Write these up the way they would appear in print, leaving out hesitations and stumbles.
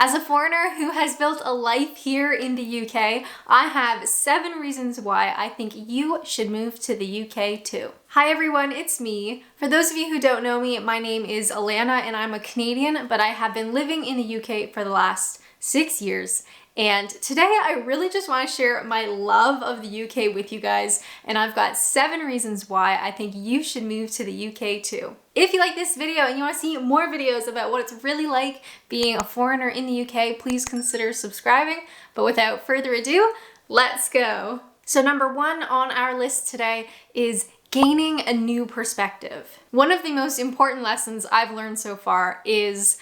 As a foreigner who has built a life here in the UK, I have 7 reasons why I think you should move to the UK too. Hi everyone, it's me. For those of you who don't know me, my name is Alanna and I'm a Canadian, but I have been living in the UK for the last 6 years. And today I really just want to share my love of the UK with you guys, and I've got 7 reasons why I think you should move to the UK too. If you like this video and you want to see more videos about what it's really like being a foreigner in the UK, please consider subscribing. But without further ado, let's go. So number 1 on our list today is gaining a new perspective. One of the most important lessons I've learned so far is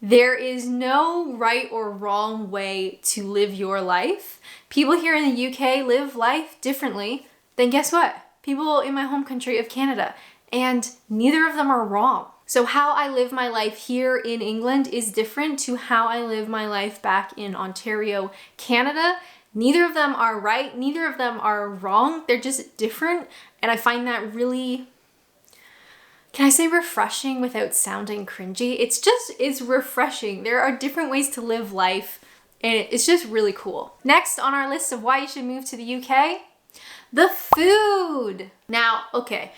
there is no right or wrong way to live your life. People here in the UK live life differently than, guess what? People in my home country of Canada, and neither of them are wrong. So how I live my life here in England is different to how I live my life back in Ontario, Canada. Neither of them are right, neither of them are wrong. They're just different, and I find that really, can I say refreshing without sounding cringy? It's refreshing. There are different ways to live life, and it's just really cool. Next on our list of why you should move to the UK, the food. Now, okay,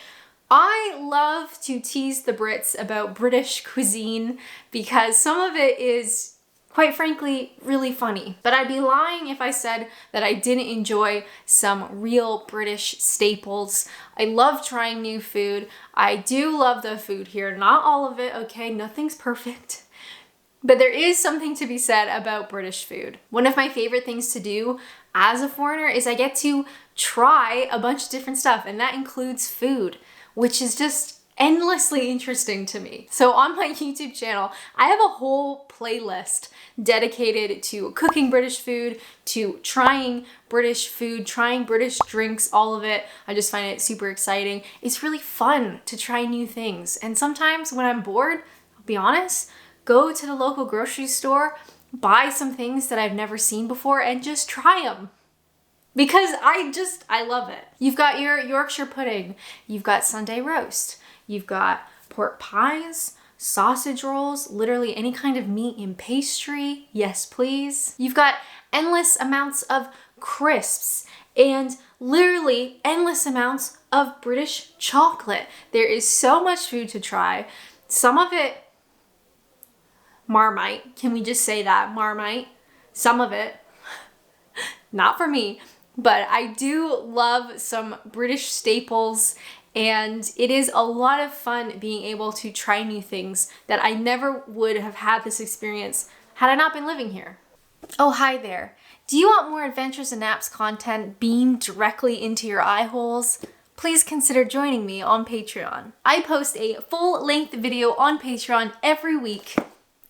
I love to tease the Brits about British cuisine because some of it is, quite frankly, really funny. But I'd be lying if I said that I didn't enjoy some real British staples. I love trying new food. I do love the food here. Not all of it, okay? Nothing's perfect. But there is something to be said about British food. One of my favorite things to do as a foreigner is I get to try a bunch of different stuff, and that includes food, which is just endlessly interesting to me. So on my YouTube channel, I have a whole playlist dedicated to cooking British food, to trying British food, trying British drinks, all of it. I just find it super exciting. It's really fun to try new things. And sometimes when I'm bored, I'll be honest, go to the local grocery store, buy some things that I've never seen before and just try them. Because I love it. You've got your Yorkshire pudding, you've got Sunday roast, you've got pork pies, sausage rolls, literally any kind of meat in pastry, yes please. You've got endless amounts of crisps and literally endless amounts of British chocolate. There is so much food to try. Some of it, Marmite, can we just say that, Marmite? Some of it, not for me, but I do love some British staples. And it is a lot of fun being able to try new things that I never would have had this experience had I not been living here. Oh, hi there. Do you want more Adventures in Apps content beamed directly into your eye holes? Please consider joining me on Patreon. I post a full-length video on Patreon every week,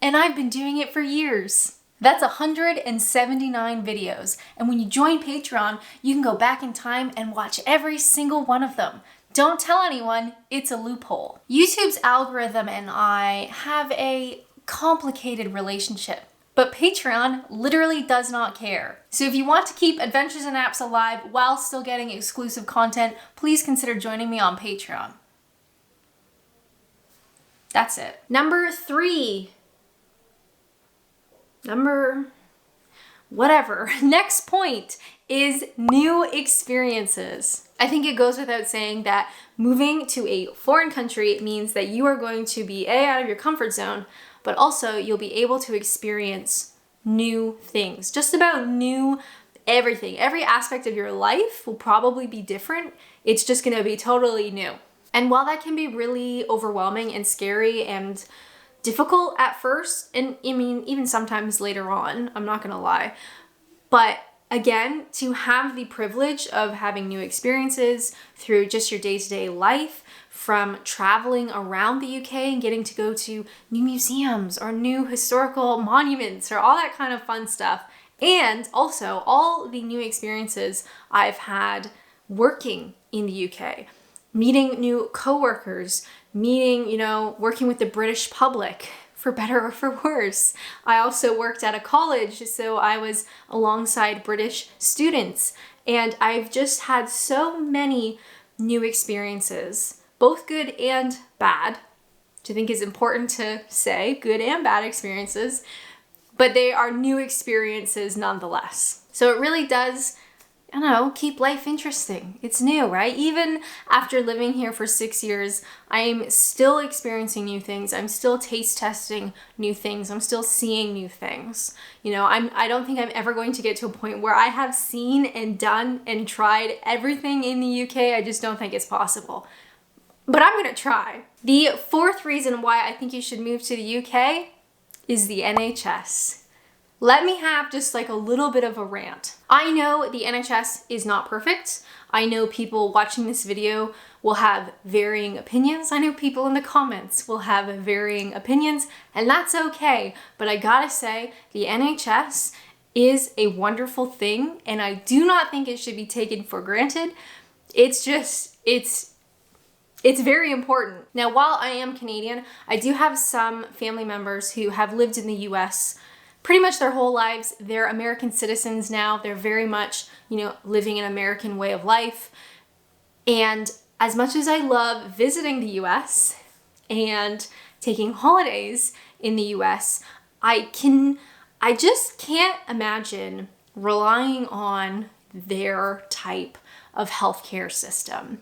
and I've been doing it for years. That's 179 videos, and when you join Patreon, you can go back in time and watch every single one of them. Don't tell anyone, it's a loophole. YouTube's algorithm and I have a complicated relationship, but Patreon literally does not care. So if you want to keep Adventures in Apps alive while still getting exclusive content, please consider joining me on Patreon. That's it. Number 3. Next point is new experiences. I think it goes without saying that moving to a foreign country means that you are going to be out of your comfort zone, but also you'll be able to experience new things. Just about new everything. Every aspect of your life will probably be different. It's just gonna be totally new. And while that can be really overwhelming and scary and difficult at first, and I mean, even sometimes later on, I'm not gonna lie, but again, to have the privilege of having new experiences through just your day-to-day life, from traveling around the UK and getting to go to new museums or new historical monuments or all that kind of fun stuff, and also all the new experiences I've had working in the UK, meeting new coworkers, working with the British public, for better or for worse. I also worked at a college, so I was alongside British students, and I've just had so many new experiences, both good and bad, which I think is important to say, good and bad experiences. but they are new experiences nonetheless. So it really does, I don't know, keep life interesting. It's new, right? Even after living here for 6 years, I'm still experiencing new things. I'm still taste testing new things. I'm still seeing new things. You know, I don't think I'm ever going to get to a point where I have seen and done and tried everything in the UK. I just don't think it's possible. But I'm gonna try. The fourth reason why I think you should move to the UK is the NHS. Let me have just like a little bit of a rant. I know the NHS is not perfect. I know people watching this video will have varying opinions. I know people in the comments will have varying opinions, and that's okay. But I gotta say, the NHS is a wonderful thing, and I do not think it should be taken for granted. It's very important. Now, while I am Canadian, I do have some family members who have lived in the US pretty much their whole lives. They're American citizens now. They're very much, you know, living an American way of life. And as much as I love visiting the US and taking holidays in the US, I just can't imagine relying on their type of healthcare system.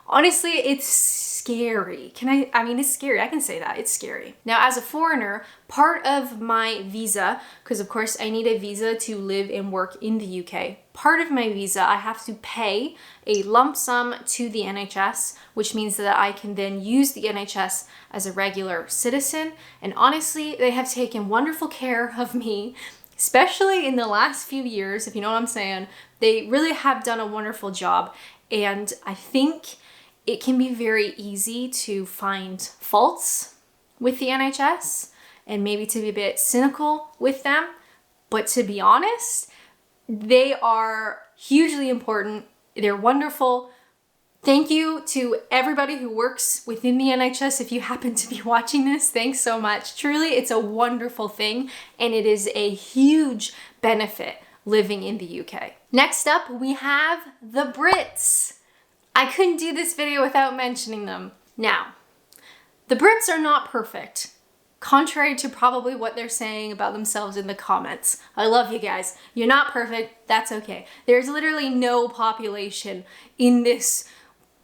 Honestly, it's scary. I mean, it's scary. I can say that. It's scary. Now, as a foreigner, part of my visa, because of course I need a visa to live and work in the UK, part of my visa, I have to pay a lump sum to the NHS, which means that I can then use the NHS as a regular citizen. And honestly, they have taken wonderful care of me, especially in the last few years, if you know what I'm saying. They really have done a wonderful job. And I think it can be very easy to find faults with the NHS and maybe to be a bit cynical with them. But to be honest, they are hugely important. They're wonderful. Thank you to everybody who works within the NHS. If you happen to be watching this, thanks so much. Truly, it's a wonderful thing, and it is a huge benefit living in the UK. Next up, we have the Brits. I couldn't do this video without mentioning them. Now, the Brits are not perfect, contrary to probably what they're saying about themselves in the comments. I love you guys. You're not perfect. That's okay. There's literally no population in this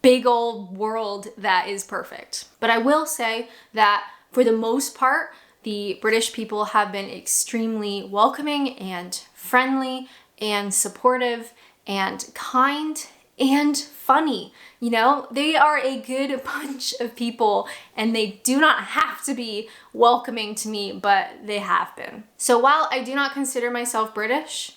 big old world that is perfect. But I will say that for the most part, the British people have been extremely welcoming and friendly and supportive and kind and funny. You know, they are a good bunch of people, and they do not have to be welcoming to me, but they have been. So while I do not consider myself British,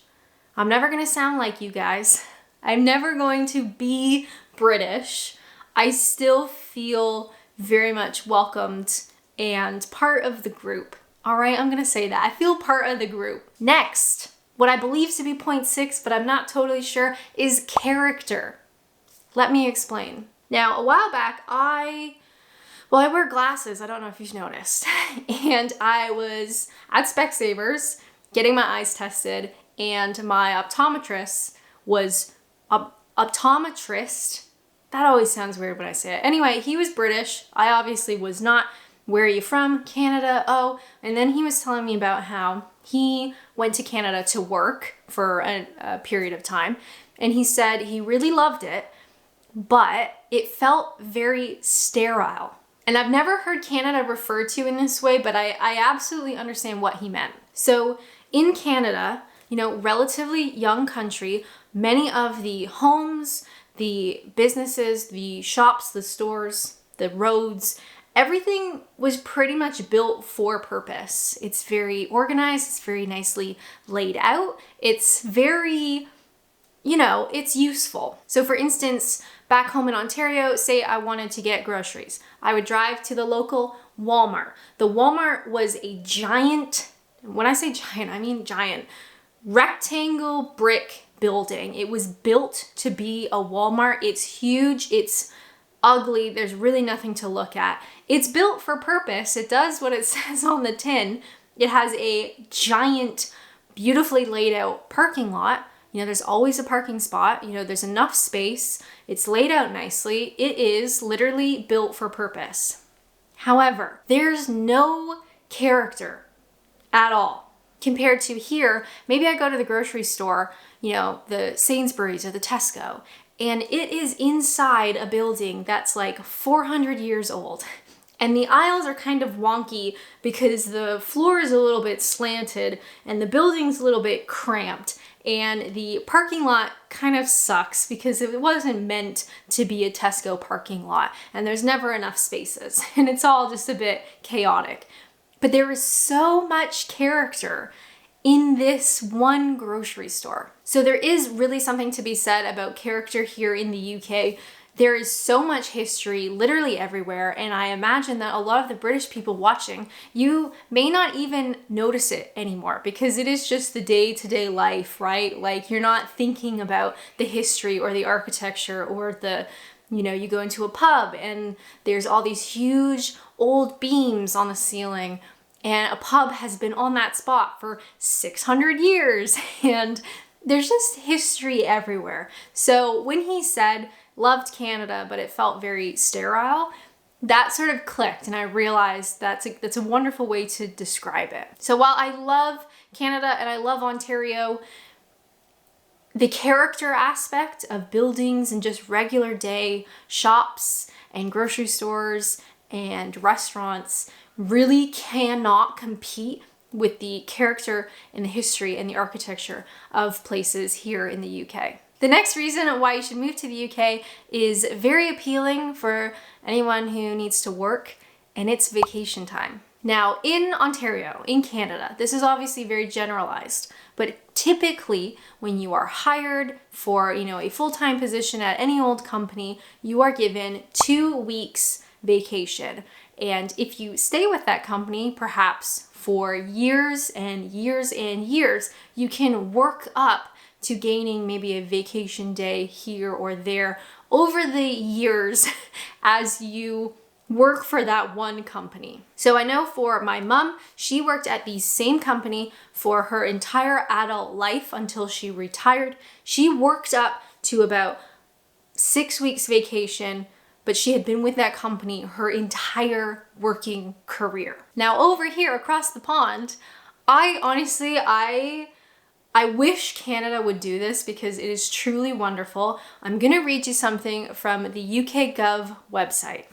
I'm never gonna sound like you guys. I'm never going to be British. I still feel very much welcomed and part of the group. All right, I'm gonna say that. I feel part of the group. Next, what I believe to be point 6, but I'm not totally sure, is character. Let me explain. Now, a while back, I wear glasses. I don't know if you've noticed. And I was at Specsavers getting my eyes tested, and my optometrist was optometrist. That always sounds weird when I say it. Anyway, he was British. I obviously was not. Where are you from? Canada. Oh, and then he was telling me about how he went to Canada to work for a period of time. And he said he really loved it, but it felt very sterile. And I've never heard Canada referred to in this way, but I absolutely understand what he meant. So in Canada, you know, relatively young country, many of the homes, the businesses, the shops, the stores, the roads, everything was pretty much built for purpose. It's very organized, it's very nicely laid out. It's very, you know, it's useful. So for instance, back home in Ontario, say I wanted to get groceries. I would drive to the local Walmart. The Walmart was a giant, when I say giant, I mean giant, rectangle brick building. It was built to be a Walmart. It's huge, it's ugly, there's really nothing to look at. It's built for purpose. It does what it says on the tin. It has a giant, beautifully laid out parking lot. You know, there's always a parking spot. You know, there's enough space. It's laid out nicely. It is literally built for purpose. However, there's no character at all. Compared to here, maybe I go to the grocery store, you know, the Sainsbury's or the Tesco, and it is inside a building that's like 400 years old. And the aisles are kind of wonky because the floor is a little bit slanted and the building's a little bit cramped. And the parking lot kind of sucks because it wasn't meant to be a Tesco parking lot and there's never enough spaces and it's all just a bit chaotic. But there is so much character in this one grocery store. So there is really something to be said about character here in the UK. There is so much history literally everywhere, and I imagine that a lot of the British people watching, you may not even notice it anymore because it is just the day-to-day life, right? Like you're not thinking about the history or the architecture or the, you know, you go into a pub and there's all these huge old beams on the ceiling and a pub has been on that spot for 600 years and there's just history everywhere. So when he said, loved Canada, but it felt very sterile, that sort of clicked and I realized that's a wonderful way to describe it. So while I love Canada and I love Ontario, the character aspect of buildings and just regular day shops and grocery stores and restaurants really cannot compete with the character and the history and the architecture of places here in the UK. The next reason why you should move to the UK is very appealing for anyone who needs to work, and it's vacation time. Now, in Ontario, in Canada, this is obviously very generalized, but typically when you are hired for, you know, a full-time position at any old company, you are given 2 weeks vacation. And if you stay with that company, perhaps for years and years and years, you can work up to gaining maybe a vacation day here or there over the years as you work for that one company. So I know for my mom, she worked at the same company for her entire adult life until she retired. She worked up to about 6 weeks vacation, but she had been with that company her entire working career. Now over here across the pond, I wish Canada would do this because it is truly wonderful. I'm gonna read you something from the UK Gov website.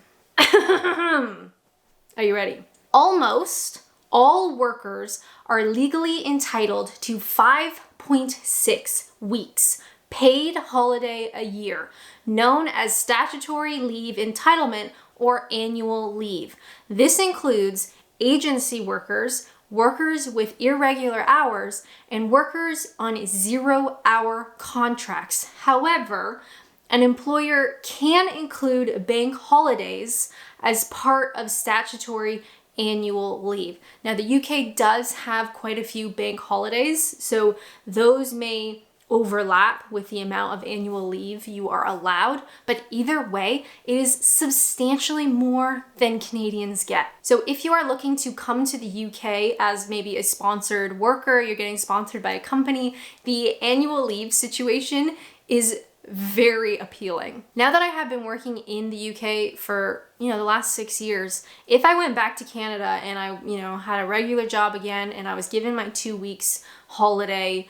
Are you ready? Almost all workers are legally entitled to 5.6 weeks paid holiday a year, known as statutory leave entitlement or annual leave. This includes agency workers, workers with irregular hours, and workers on 0-hour contracts. However, an employer can include bank holidays as part of statutory annual leave. Now, the UK does have quite a few bank holidays, so those may overlap with the amount of annual leave you are allowed, but either way, it is substantially more than Canadians get. So if you are looking to come to the UK as maybe a sponsored worker, you're getting sponsored by a company, the annual leave situation is very appealing. Now that I have been working in the UK for, the last 6 years, if I went back to Canada and I, had a regular job again and I was given my 2 weeks holiday,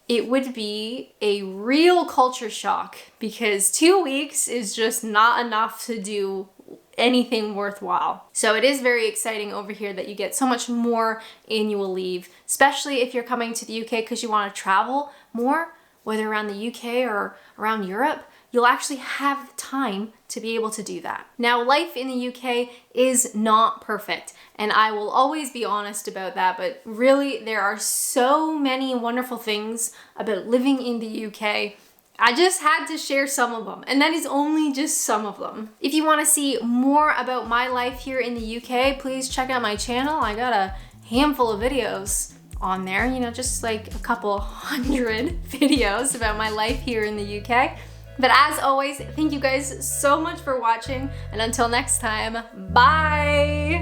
it would be a real culture shock because 2 weeks is just not enough to do anything worthwhile. So it is very exciting over here that you get so much more annual leave, especially if you're coming to the UK because you want to travel more, whether around the UK or around Europe. You'll actually have time to be able to do that. Now, life in the UK is not perfect, and I will always be honest about that, but really there are so many wonderful things about living in the UK. I just had to share some of them, and that is only just some of them. If you want to see more about my life here in the UK, please check out my channel. I got a handful of videos on there, just like a couple hundred videos about my life here in the UK. But as always, thank you guys so much for watching, and until next time, bye!